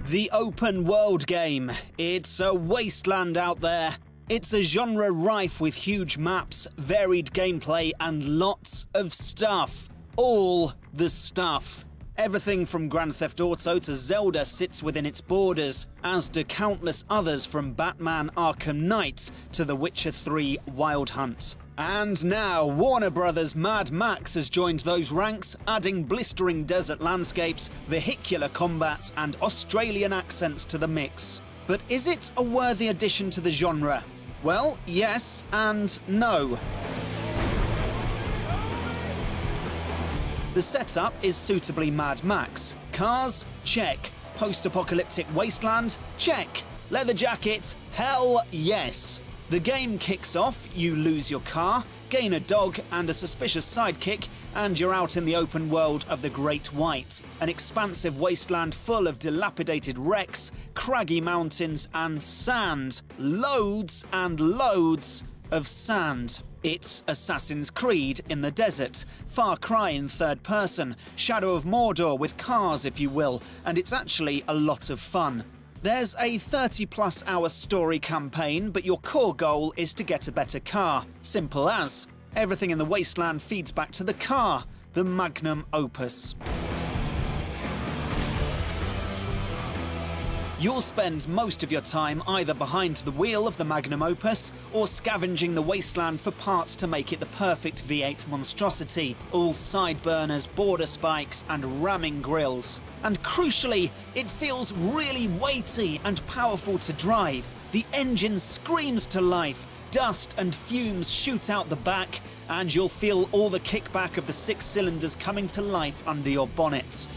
The open world game. It's a wasteland out there. It's a genre rife with huge maps, varied gameplay, and lots of stuff. All the stuff. Everything from Grand Theft Auto to Zelda sits within its borders, as do countless others from Batman Arkham Knight to The Witcher 3 Wild Hunt. And now Warner Bros. Mad Max has joined those ranks, adding blistering desert landscapes, vehicular combat, and Australian accents to the mix. But is it a worthy addition to the genre? Well, yes and no. The setup is suitably Mad Max. Cars? Check. Post-apocalyptic wasteland? Check. Leather jacket? Hell yes. The game kicks off, you lose your car, gain a dog and a suspicious sidekick, and you're out in the open world of the Great White, an expansive wasteland full of dilapidated wrecks, craggy mountains and sand. Loads and loads of sand. It's Assassin's Creed in the desert, Far Cry in third person, Shadow of Mordor with cars if you will, and it's actually a lot of fun. There's a 30+ hour story campaign, but your core goal is to get a better car. Simple as. Everything in the wasteland feeds back to the car, the magnum opus. You'll spend most of your time either behind the wheel of the magnum opus or scavenging the wasteland for parts to make it the perfect V8 monstrosity, all side burners, border spikes and ramming grills. And crucially, it feels really weighty and powerful to drive. The engine screams to life, dust and fumes shoot out the back, and you'll feel all the kickback of the 6 cylinders coming to life under your bonnet.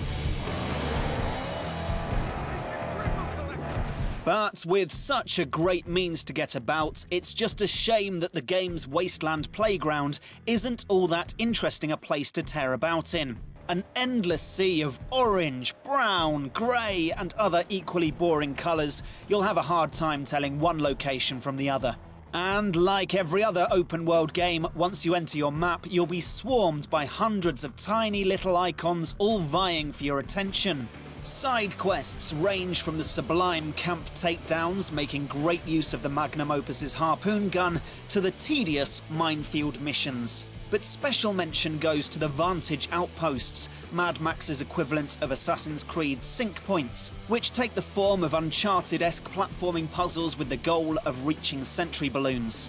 But with such a great means to get about, it's just a shame that the game's wasteland playground isn't all that interesting a place to tear about in. An endless sea of orange, brown, grey and other equally boring colours, you'll have a hard time telling one location from the other. And like every other open world game, once you enter your map, you'll be swarmed by hundreds of tiny little icons all vying for your attention. Side quests range from the sublime camp takedowns, making great use of the magnum opus's harpoon gun, to the tedious minefield missions. But special mention goes to the Vantage outposts, Mad Max's equivalent of Assassin's Creed's sync points, which take the form of Uncharted-esque platforming puzzles with the goal of reaching sentry balloons.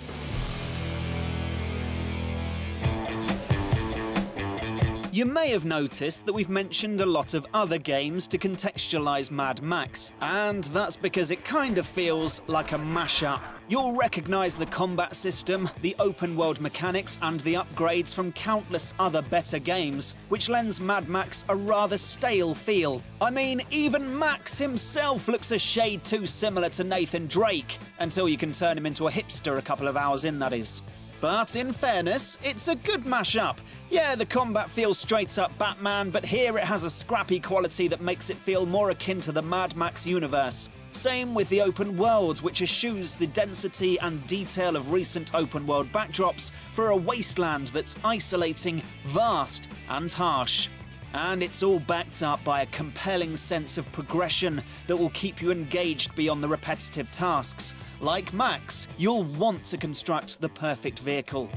You may have noticed that we've mentioned a lot of other games to contextualise Mad Max, and that's because it kind of feels like a mashup. You'll recognise the combat system, the open world mechanics and the upgrades from countless other better games, which lends Mad Max a rather stale feel. I mean, even Max himself looks a shade too similar to Nathan Drake, until you can turn him into a hipster a couple of hours in, that is. But in fairness, it's a good mashup. Yeah, the combat feels straight up Batman, but here it has a scrappy quality that makes it feel more akin to the Mad Max universe. Same with the open world, which eschews the density and detail of recent open world backdrops for a wasteland that's isolating, vast and harsh. And it's all backed up by a compelling sense of progression that will keep you engaged beyond the repetitive tasks. Like Max, you'll want to construct the perfect vehicle.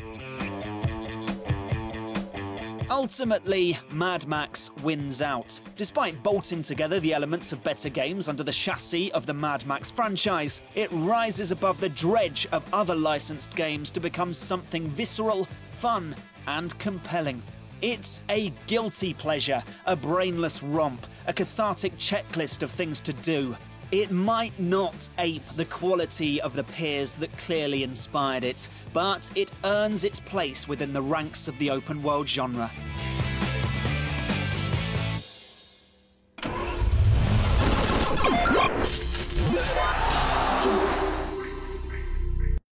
Ultimately, Mad Max wins out. Despite bolting together the elements of better games under the chassis of the Mad Max franchise, it rises above the dredge of other licensed games to become something visceral, fun, and compelling. It's a guilty pleasure, a brainless romp, a cathartic checklist of things to do. It might not ape the quality of the peers that clearly inspired it, but it earns its place within the ranks of the open world genre.